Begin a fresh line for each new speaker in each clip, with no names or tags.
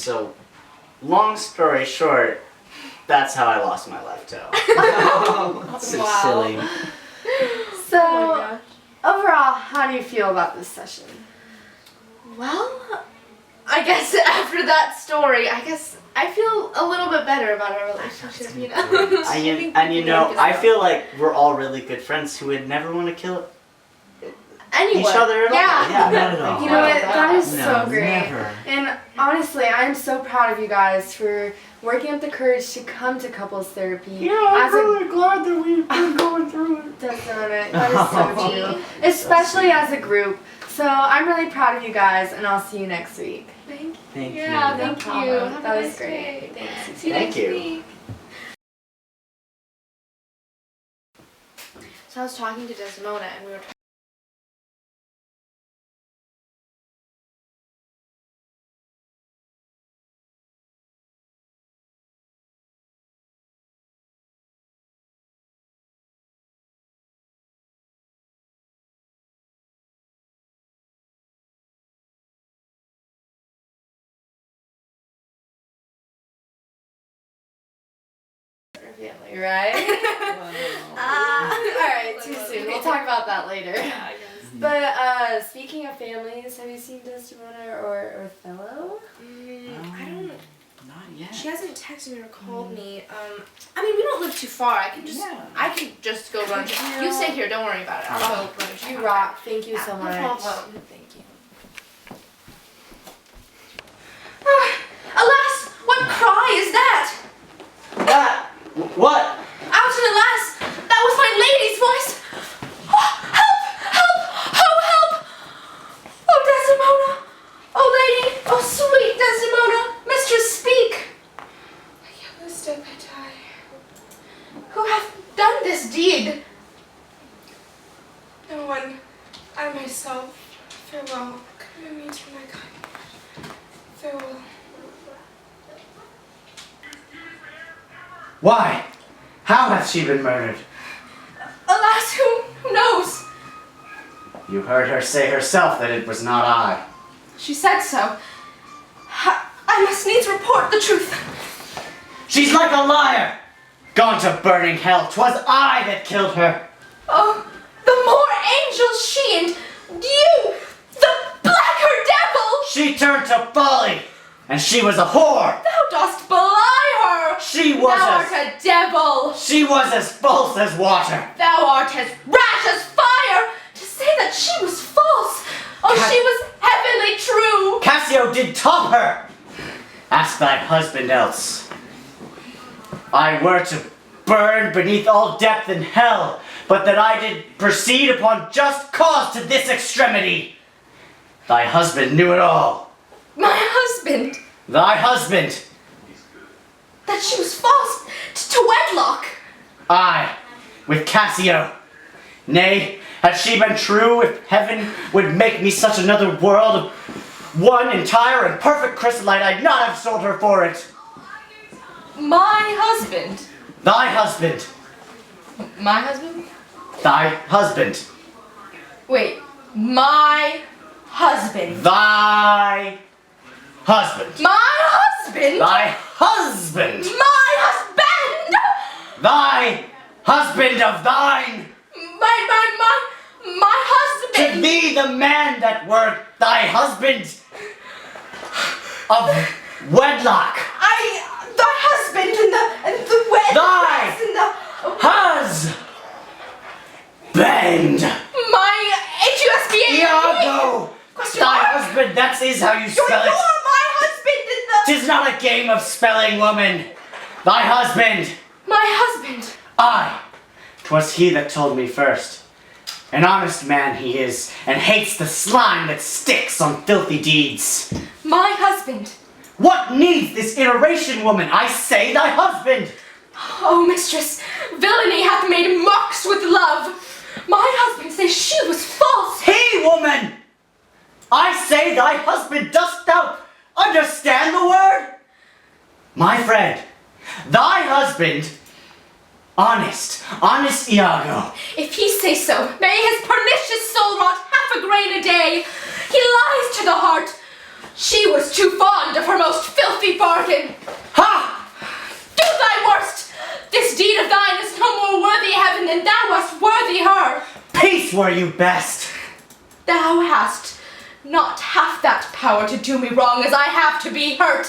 So, long story short, that's how I lost my left toe.
That's
so
silly.
So,
Oh my gosh.
overall, how do you feel about this session?
Well, I guess after that story, I feel a little bit better about our relationship, you know?
I feel like we're all really good friends who would never want to kill
Anyone.
each other at all.
Yeah.
Yeah, not at all.
You know what? That is
No,
so great.
never.
And honestly, I am so proud of you guys for working up the courage to come to couples therapy.
Yeah, I'm
as a
really glad that we've been going through it.
That is so true. Especially as a group. So I'm really proud of you guys, and I'll see you next week.
Thank
Thank
Yeah,
you.
thank
No
you.
problem.
Have
That
a
was
nice
great.
day.
Thanks.
See you
Thank
next
you.
week. So I was talking to Desdemona, and we were family, right? Alright, too soon. We'll talk about that later. But speaking of families, have you seen Desdemona or Othello?
I don't.
Not yet.
She hasn't texted me or called me. I mean, we don't live too far. I can just go run. You stay here. Don't worry about it. I'll go run.
You rock. Thank you so
No
much.
problem. Thank you. Alas, what cry is that?
What?
Out in alas, that was my lady's voice. Oh, help! Help! Oh, help! Oh, Desdemona! Oh, lady! Oh, sweet Desdemona! Mistress, speak! I was dead by die. Who hath done this deed?
No one. I myself. Farewell. Come to me to my kind. Farewell.
Why? How hath she been murdered?
Alas, who knows?
You heard her say herself that it was not I.
She said so. I must needs report the truth.
She's like a liar! Gone to burning hell, 'twas I that killed her.
Oh, the more angels she and you, the blacker devil!
She turned to folly, and she was a whore.
Thou dost belie her!
She was
Thou art a devil!
She was as false as water.
Thou art as rash as fire! To say that she was false! Oh, she was heavenly true!
Cassio did top her. Ask thy husband else. I were to burn beneath all depth in hell, but that I did proceed upon just cause to this extremity. Thy husband knew it all.
My husband!
Thy husband.
That she was false to wedlock!
I, with Cassio. Nay, had she been true, if heaven would make me such another world of one entire and perfect chrysolite, I'd not have sold her for it.
My husband?
Thy husband.
My husband?
Thy husband.
Wait, my husband.
Thy husband.
My husband?
Thy husband.
My husband!
Thy husband of thine.
My
To
husband!
thee the man that were thy husband of wedlock.
Thy husband and the wed
Thy
dress and the
husband.
my H-U-S-B-A-N-D.
Iago.
Question
Thy
mark?
husband, that is how you
You're
spell it.
my husband and the...
'Tis not a game of spelling, woman. Thy husband.
My husband.
I. 'Twas he that told me first. An honest man he is, and hates the slime that sticks on filthy deeds.
My husband.
What needs this iteration, woman? I say thy husband.
Oh, mistress, villainy hath made mocks with love. My husband says she was false.
He, woman! I say thy husband. Dost thou understand the word? My friend, thy husband, honest Iago.
If he say so, may his pernicious soul rot half a grain a day. He lies to the heart. She was too fond of her most filthy bargain.
Ha!
Do thy worst! This deed of thine is no more worthy heaven than thou wast worthy her.
Peace were you best.
Thou hast not half that power to do me wrong as I have to be hurt.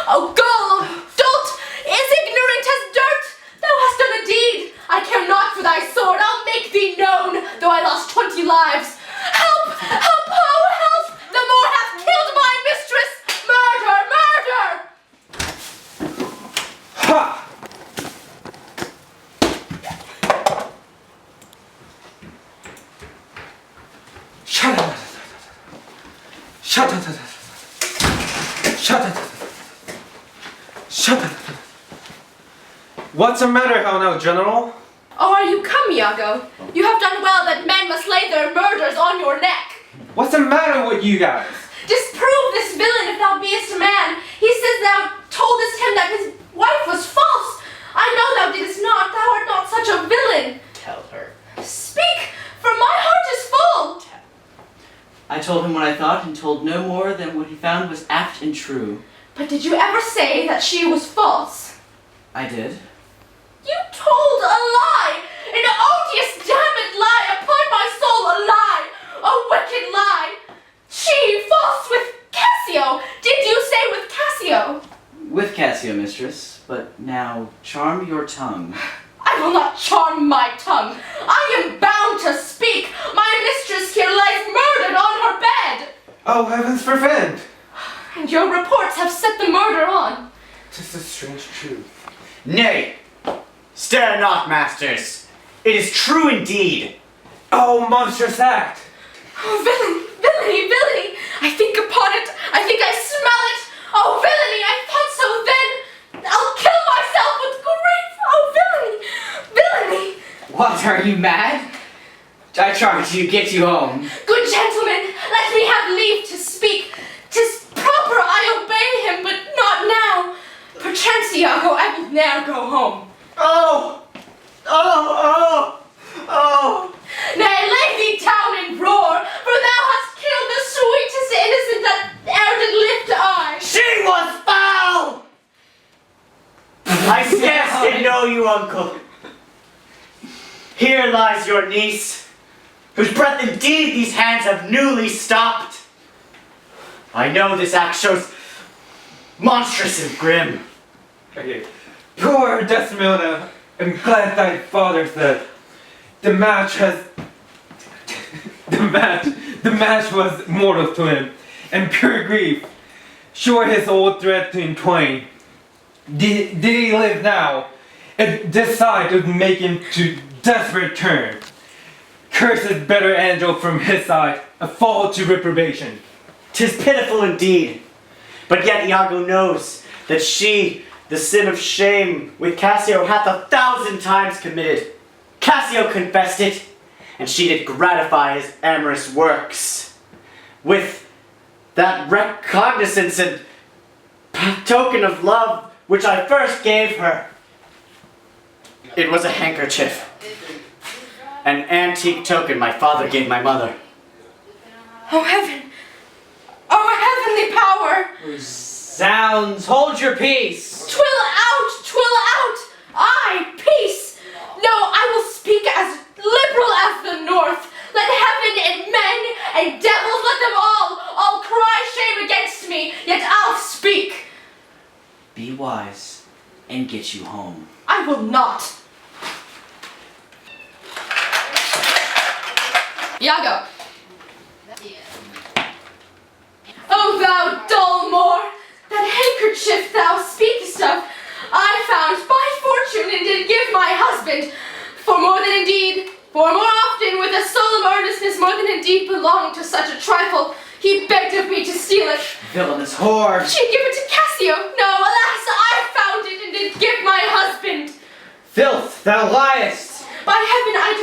O gull, dolt, is ignorant as dirt. Thou hast done a deed. I care not for thy sword. I'll make thee known, though I lost 20 lives. Help! Help! Oh, help! The Moor hath killed my mistress. Murder! Murder!
Ha! Shut up! Shut up! Shut up! Shut up! What's the matter now, General?
Oh, are you come, Iago? You have done well that men must lay their murders on your neck.
What's the matter with you guys?
Disprove this villain if thou beest a man. He says thou toldest him that his wife was false. I know thou didst not. Thou art not such a villain.
Tell her.
Speak, for my heart is full.
I told him what I thought and told no more than what he found was apt and true.
But did you ever say that she was false?
I did.
You told a lie! An odious, damned lie! Upon my soul, a lie! A wicked lie! She false with Cassio! Did you say with Cassio?
With Cassio, mistress, but now charm your tongue.
I will not charm my tongue. I am bound to speak. My mistress here lies murdered on her bed.
Oh, heavens forfend!
And your reports have set the murder on.
'Tis a strange truth.
Nay, stare not, masters. It is true indeed.
Oh, monstrous act!
Oh, villainy, villainy, villainy! I think upon it. I think I smell it. Oh, villainy! I thought so then. I'll kill myself with grief. Oh, villainy, villainy!
What, are you mad? I tried to get you home.
Good gentlemen, let me have leave to speak. 'Tis proper I obey him, but not now. Perchance, Iago, I will ne'er go home.
Oh! Oh!
Nay, lay thee down and roar, for thou hast killed the sweetest innocent that e'er did lift eye.
She was foul! I scarce did know you, uncle. Here lies your niece, whose breath indeed these hands have newly stopped. I know this act shows monstrous and grim.
Okay. Poor Desdemona, I'm glad thy father said the match was mortal to him, and pure grief. Sure his old thread to entwine. Did he live now, and this sight would make him to desperate turn. Cursed better angel from his side, a fall to reprobation.
'Tis pitiful indeed, but yet Iago knows that she, the sin of shame, with Cassio hath 1,000 times committed. Cassio confessed it, and she did gratify his amorous works. With that recognizance and token of love which I first gave her. It was a handkerchief, an antique token my father gave my mother.
Oh, heaven! Oh, heavenly power!
Zounds, hold your peace.
Twill out! Twill out! Aye, peace! No, I will speak as liberal as the north. Let heaven and men and devils, let them all cry shame against me, yet I'll speak.
Be wise and get you home.
I will not. Iago. O thou dull Moor, that handkerchief thou speakest of, I found by fortune and did give my husband, for more often with a solemn earnestness, more than indeed belonged to such a trifle, he begged of me to steal it.
Villainous whore.
She give it to Cassio. No, alas, I found it and did give my husband.
Filth, thou liest.
By heaven, I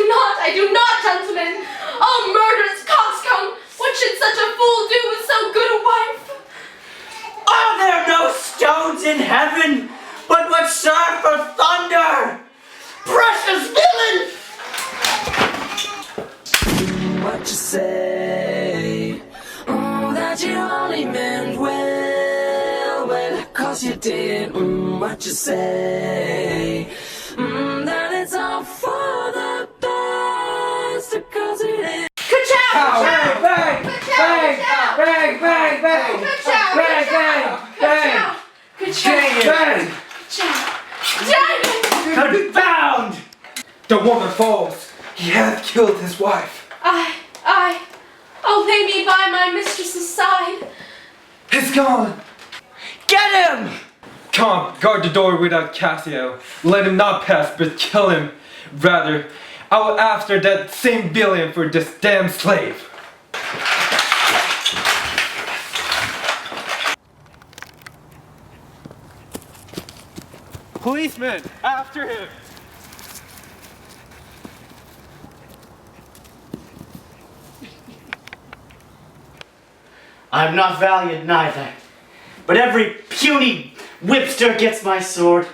do not, gentlemen. Oh, murderous coxcomb, what should such a fool do with so good a wife?
Are there no stones in heaven, but what serve for thunder? Precious villain!
What you say? Oh, that you only meant well. did, what you say. That it's all for the best, because it is.
Pow! Bang! Bang! Bang! Bang! Bang! Bang!
Good job.
Bang! Bang! Bang!
Good job.
Bang!
Dang it.
Confound!
The woman falls. He hath killed his wife.
Oh, lay me by my mistress's side.
He's gone.
Get him!
Come, guard the door without Cassio. Let him not pass, but kill him. Rather, I will after that same billion for this damn slave. Policeman, after him!
I'm not valiant neither, but every puny whipster gets my sword.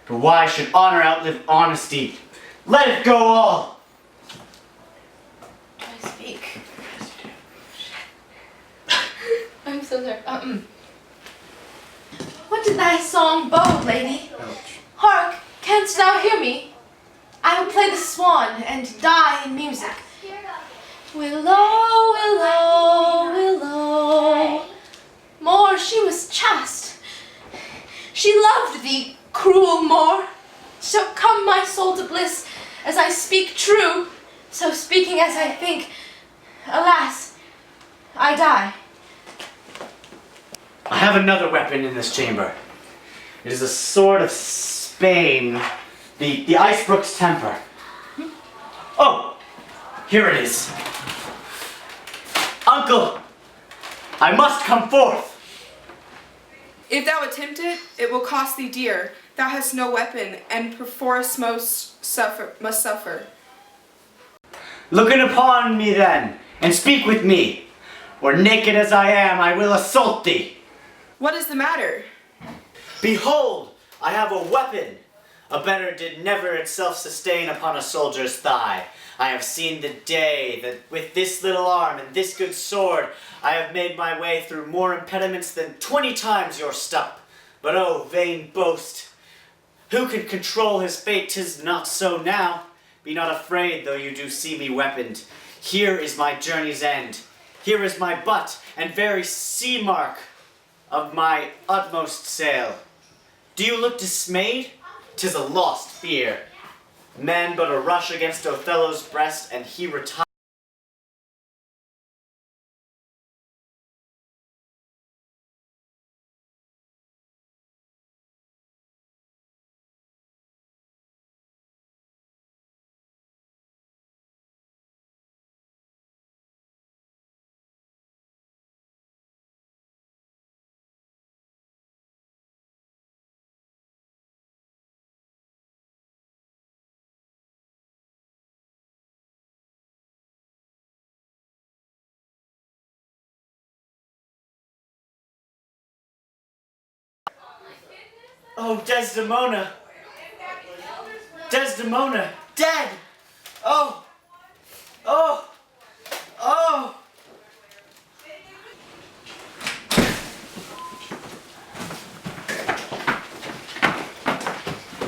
For why should honor outlive honesty? Let it go all!
I speak. I'm so sorry. What did thy song bode, lady? Hark, canst thou hear me? I will play the swan and die in music. Willow, willow, willow. More, she was chaste. She loved thee, cruel Moor. So come my soul to bliss, as I speak true, so speaking as I think, alas, I die.
I have another weapon in this chamber. It is a sword of Spain, the Icebrook's temper. Oh, here it is. Uncle, I must come forth.
If thou attempt it, it will cost thee dear. Thou hast no weapon, and perforce must suffer.
Looking upon me then, and speak with me, or naked as I am, I will assault thee.
What is the matter?
Behold, I have a weapon. A better did never itself sustain upon a soldier's thigh. I have seen the day that with this little arm and this good sword, I have made my way through more impediments than 20 times your stump. But oh, vain boast! Who can control his fate? 'Tis not so now. Be not afraid, though you do see me weaponed. Here is my journey's end. Here is my butt and very sea mark of my utmost sail. Do you look dismayed? 'Tis a lost fear. Man but a rush against Othello's breast, and he retired. Oh, Desdemona! Desdemona! Dead! Oh! Oh! Oh!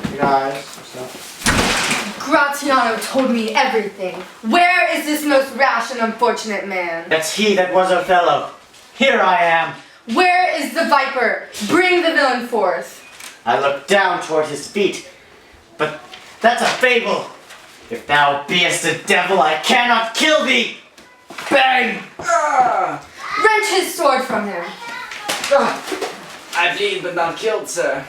You guys, what's up?
Gratiano told me everything. Where is this most rash and unfortunate man?
That's he that was Othello. Here I am.
Where is the viper? Bring the villain forth.
I looked down toward his feet, but that's a fable. If thou beest a devil, I cannot kill thee. Bang!
Wrench his sword from him.
I bleed but not killed, sir.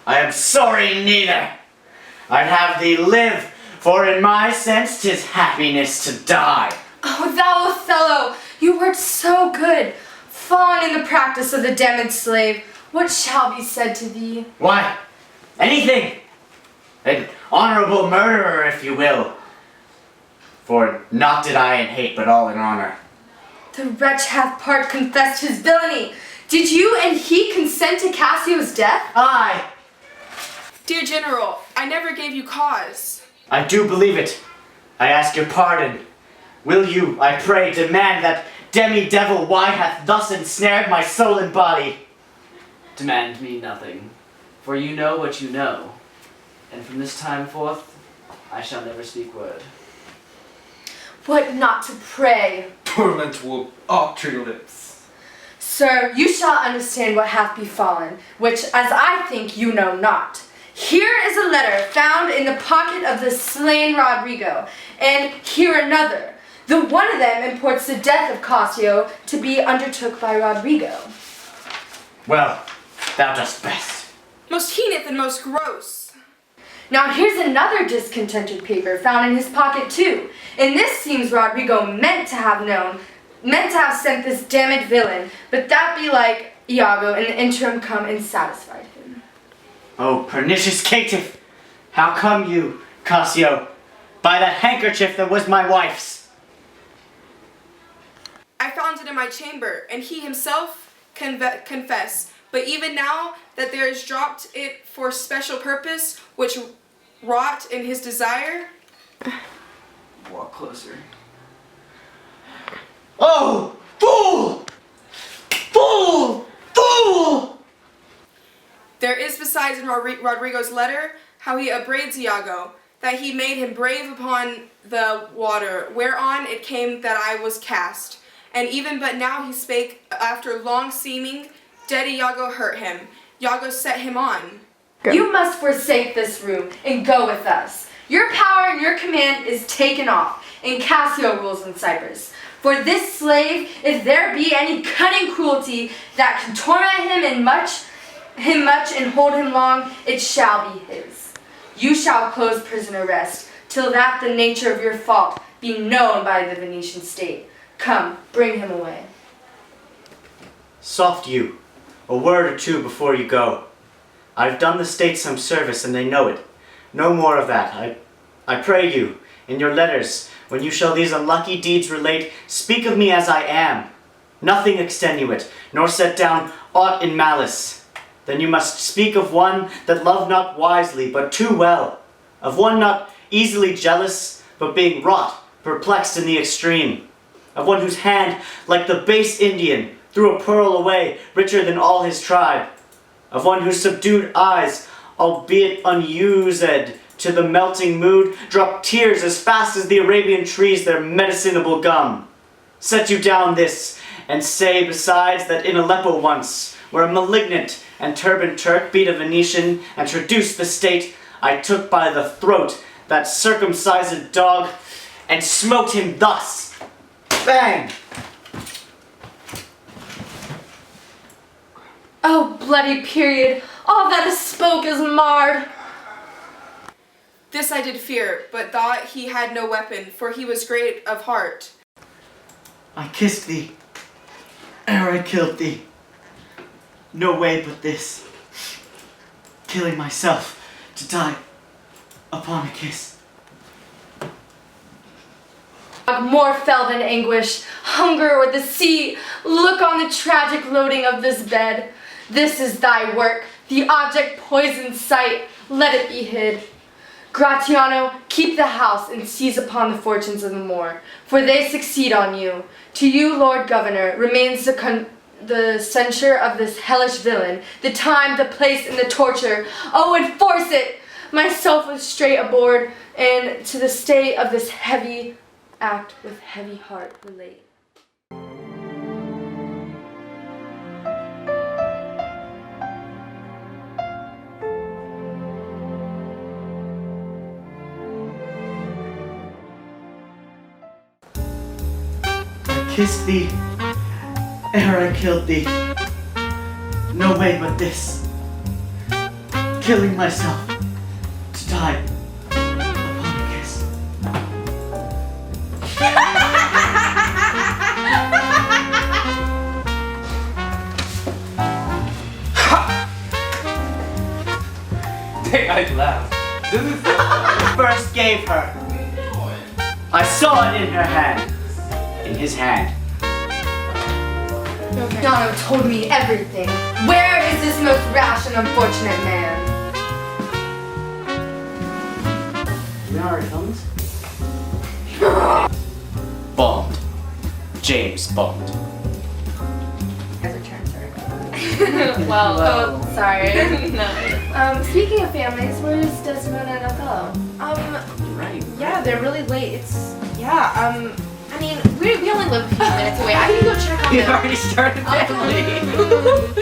I am sorry neither. I'd have thee live, for in my sense 'tis happiness to die.
Oh, thou Othello, you wert so good. Fallen in the practice of the damned slave, what shall be said to thee?
Why, anything. An honorable murderer, if you will. For naught did I in hate, but all in honor.
The wretch hath part confessed his villainy. Did you and he consent to Cassio's death?
Aye,
Dear General, I never gave you cause.
I do believe it. I ask your pardon. Will you, I pray, demand that demi-devil why hath thus ensnared my soul and body?
Demand me nothing, for you know what you know, and from this time forth I shall never speak word.
What not to pray?
Torment will alter your lips.
Sir, you shall understand what hath befallen, which as I think you know not. Here is a letter found in the pocket of the slain Rodrigo, and here another. The one of them imports the death of Cassio to be undertook by Rodrigo.
Well, thou dost best.
Most heinous and most gross.
Now here's another discontented paper found in his pocket too. And this seems Rodrigo meant to have sent this damned villain, but that be like Iago in the interim come and satisfied him.
Oh, pernicious caitiff! How come you, Cassio, by that handkerchief that was my wife's?
I found it in my chamber, and he himself confessed. But even now that there is dropped it for special purpose, which wrought in his desire.
Walk closer.
Oh, fool! Fool! Fool!
There is besides in Rodrigo's letter how he upbraids Iago, that he made him brave upon the water, whereon it came that I was cast. And even but now he spake after long seeming, dead Iago hurt him. Iago set him on.
You must forsake this room and go with us. Your power and your command is taken off, and Cassio rules in Cyprus. For this slave, if there be any cunning cruelty that can torment him much and hold him long, it shall be his. You shall close prisoner rest, till that the nature of your fault be known by the Venetian state. Come, bring him away.
Soft you, a word or two before you go. I've done the state some service and they know it. No more of that. I pray you, in your letters, when you shall these unlucky deeds relate, speak of me as I am, nothing extenuate, nor set down aught in malice. Then you must speak of one that loved not wisely, but too well, of one not easily jealous, but being wrought, perplexed in the extreme, of one whose hand, like the base Indian, threw a pearl away, richer than all his tribe, of one whose subdued eyes, albeit unused to the melting mood, drop tears as fast as the Arabian trees their medicinable gum. Set you down this, and say besides that in Aleppo once, where a malignant and turbaned Turk beat a Venetian and traduced the state, I took by the throat that circumcised dog and smote him thus. Bang!
Oh, bloody period, all that is spoke is marred.
This I did fear, but thought he had no weapon, for he was great of heart.
I kissed thee, ere I killed thee. No way but this, killing myself to die upon a kiss.
More fell than anguish, hunger or the sea, look on the tragic loading of this bed. This is thy work, the object poisoned sight, let it be hid. Gratiano, keep the house and seize upon the fortunes of the Moor, for they succeed on you. To you, Lord Governor, remains the censure of this hellish villain, the time, the place, and the torture. Oh, enforce it! Myself was straight aboard, and to the state of this heavy act with heavy heart relate.
I kissed thee, ere I killed thee. No way but this, killing myself to die upon a kiss.
I laugh. This is so funny.
First gave her. I saw it in her hand, in his hand.
Gratiano told me everything. Where is this most rash and unfortunate man?
We already filmed this? Bond. James Bond.
As a turn, sorry. Well,
Well.
oh, sorry.
No.
Speaking of families, where's Desmond and Othello?
Right.
Yeah, they're really late. I mean, we only live a few minutes away. I can go check on
You've
them.
already started family.